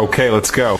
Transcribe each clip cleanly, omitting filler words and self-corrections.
Okay, let's go.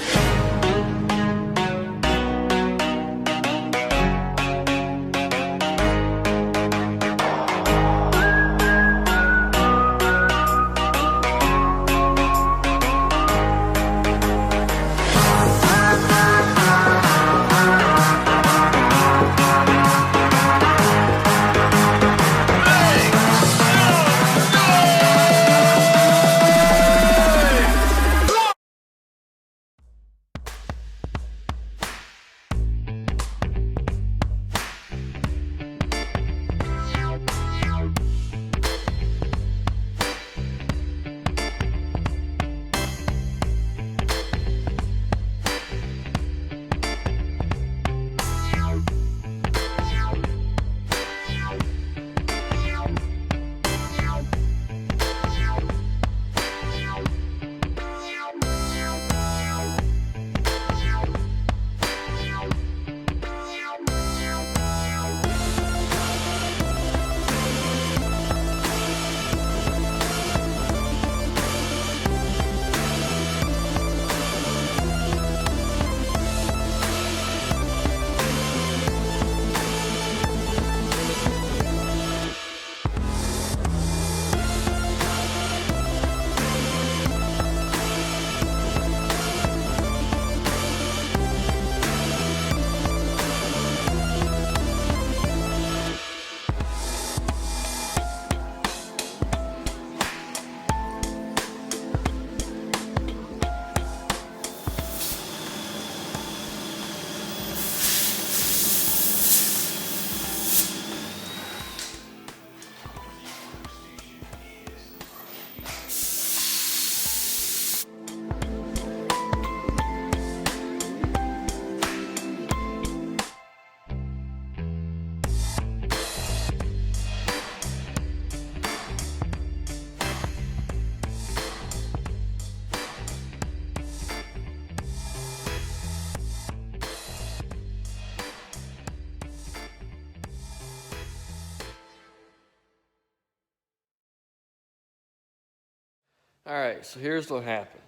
Alright, so here's what happened.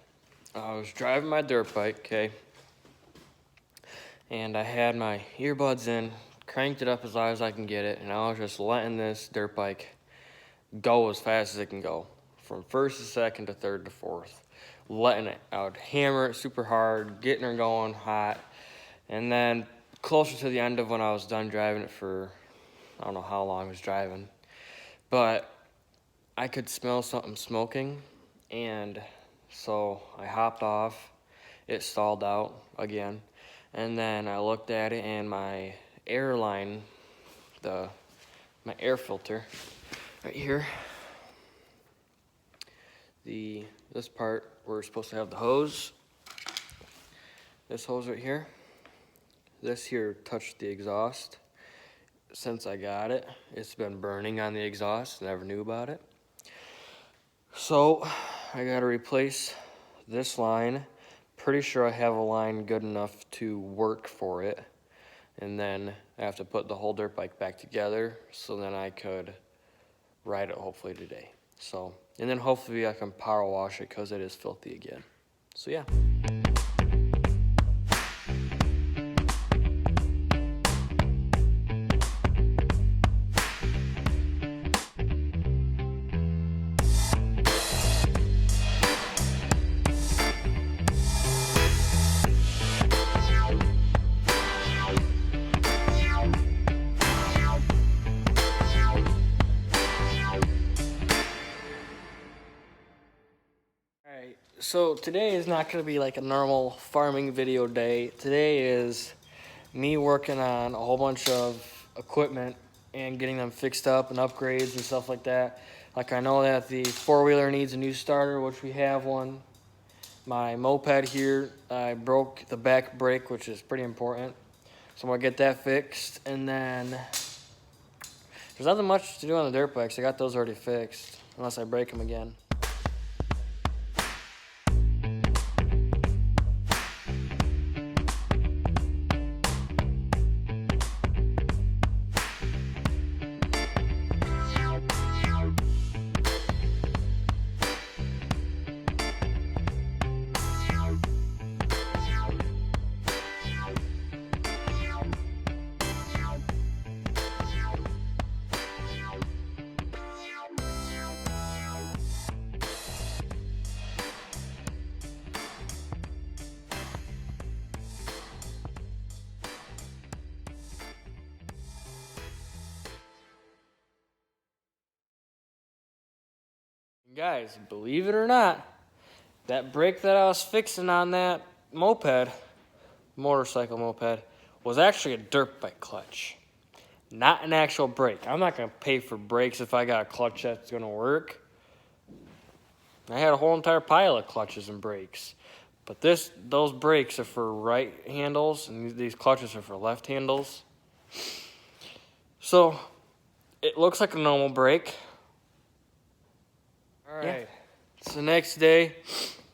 I was driving my dirt bike, okay? And I had my earbuds in, cranked it up as loud as I can get it, and I was just letting this dirt bike go as fast as it can go. From first to second to third to fourth. Letting it. I would hammer it super hard, getting her going hot. And then closer to the end of when I was done driving it for, I don't know how long I was driving, but I could smell something smoking. And so I hopped off, it stalled out again, and then I looked at it and my air line, my air filter right here, this part where we're supposed to have the hose, this hose right here, this here touched the exhaust. Since I got it, it's been burning on the exhaust, never knew about it. So I gotta replace this line. Pretty sure I have a line good enough to work for it. And then I have to put the whole dirt bike back together so then I could ride it hopefully today. So, and then hopefully I can power wash it because it is filthy again. So yeah. So today is not going to be like a normal farming video day. Today is me working on a whole bunch of equipment and getting them fixed up and upgrades and stuff like that. Like I know that the four-wheeler needs a new starter, which we have one. My moped here, I broke the back brake, which is pretty important. So I'm going to get that fixed. And then there's nothing much to do on the dirt bikes. I got those already fixed, unless I break them again. Guys, believe it or not, that brake that I was fixing on that motorcycle moped, was actually a dirt bike clutch, not an actual brake. I'm not going to pay for brakes if I got a clutch that's going to work. I had a whole entire pile of clutches and brakes. But those brakes are for right handles, and these clutches are for left handles. So, it looks like a normal brake. Alright, yeah. It's the next day.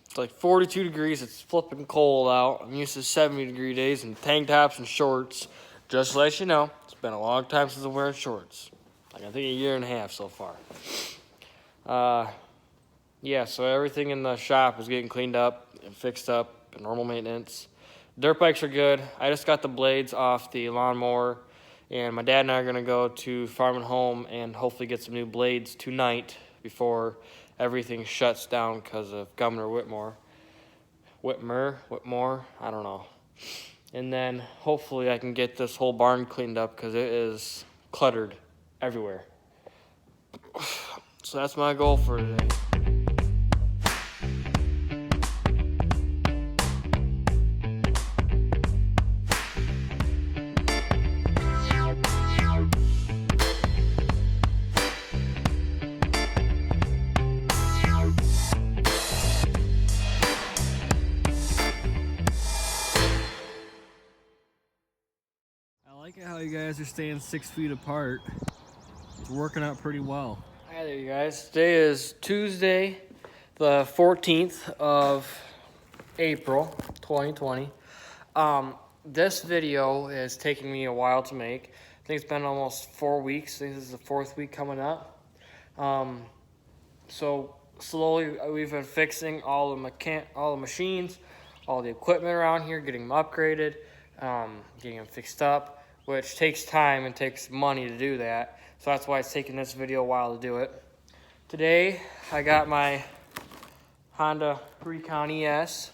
It's like 42 degrees. It's flipping cold out. I'm used to 70-degree days and tank tops and shorts. Just to let you know, it's been a long time since I'm wearing shorts. Like, I think a year and a half so far. Yeah, so everything in the shop is getting cleaned up and fixed up, and normal maintenance. Dirt bikes are good. I just got the blades off the lawnmower, and my dad and I are going to go to Farm and Home and hopefully get some new blades tonight before everything shuts down because of Governor Whitmore, I don't know. And then hopefully I can get this whole barn cleaned up because it is cluttered everywhere. So that's my goal for today. I like it how you guys are staying 6 feet apart. It's working out pretty well. Hi there, you guys. Today is Tuesday, the 14th of April, 2020. This video is taking me a while to make. I think it's been almost 4 weeks. I think this is the 4th week coming up. So slowly we've been fixing all the machines, all the equipment around here, getting them upgraded, getting them fixed up, which takes time and takes money to do that. So that's why it's taking this video a while to do it. Today, I got my Honda Recon ES,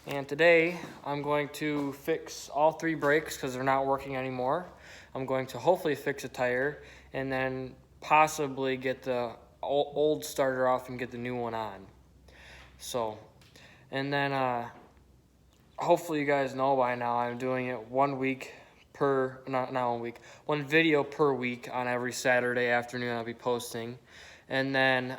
and today I'm going to fix all 3 brakes because they're not working anymore. I'm going to hopefully fix a tire and then possibly get the old starter off and get the new one on. So, and then hopefully you guys know by now I'm doing it 1 week per, not 1 week, 1 video per week on every Saturday afternoon I'll be posting. And then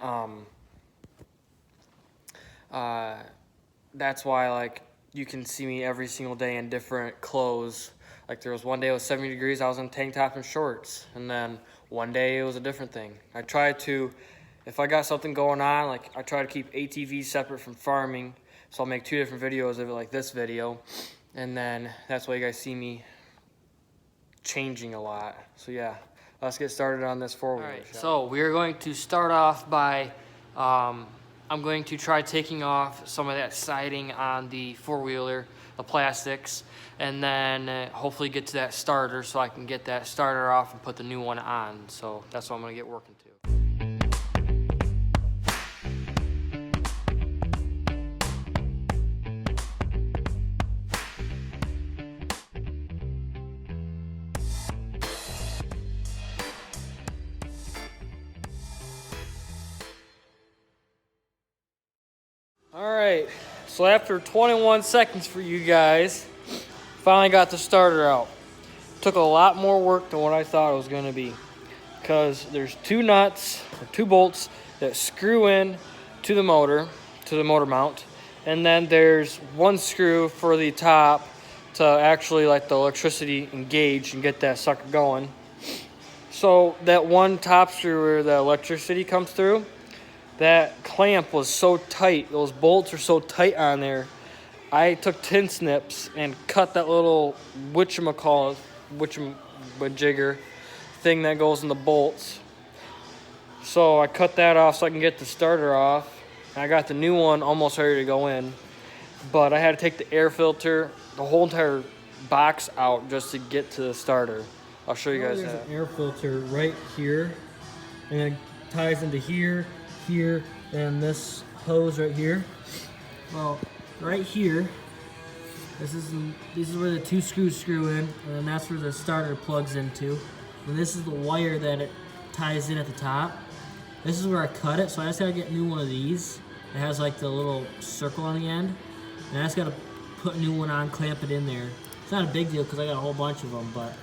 that's why, like, you can see me every single day in different clothes. Like, there was one day it was 70 degrees, I was in tank top and shorts. And then one day it was a different thing. I try to, if I got something going on, like, I try to keep ATVs separate from farming. So I'll make 2 different videos of it, like this video. And then that's why you guys see me changing a lot. So yeah, let's get started on this 4-wheeler. All right, so we're going to start off by, I'm going to try taking off some of that siding on the 4-wheeler, the plastics, and then hopefully get to that starter so I can get that starter off and put the new one on. So that's what I'm gonna get working to. Alright, so after 21 seconds for you guys, finally got the starter out. Took a lot more work than what I thought it was going to be, because there's 2 nuts, or 2 bolts, that screw in to the motor mount, and then there's 1 screw for the top to actually let the electricity engage and get that sucker going. So that 1 top screw where the electricity comes through, that clamp was so tight, those bolts are so tight on there, I took tin snips and cut that little whatchamajigger thing that goes in the bolts. So I cut that off so I can get the starter off. I got the new one almost ready to go in, but I had to take the air filter, the whole entire box out just to get to the starter. I'll show you guys that. There's an air filter right here, and it ties into here, and this hose right here. Well, right here, this is where the 2 screws screw in, and then that's where the starter plugs into. And this is the wire that it ties in at the top. This is where I cut it, so I just gotta get a new one of these. It has like the little circle on the end. And I just gotta put a new one on, clamp it in there. It's not a big deal because I got a whole bunch of them, but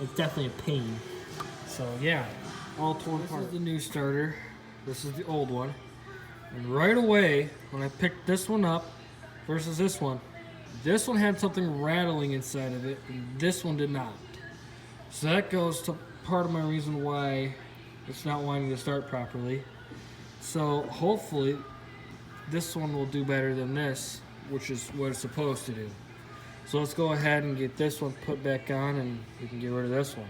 it's definitely a pain. So yeah, all torn apart. This is the new starter. This is the old one. And right away, when I picked this one up versus this one had something rattling inside of it, and this one did not. So that goes to part of my reason why it's not wanting to start properly. So hopefully this one will do better than this, which is what it's supposed to do. So let's go ahead and get this one put back on and we can get rid of this one.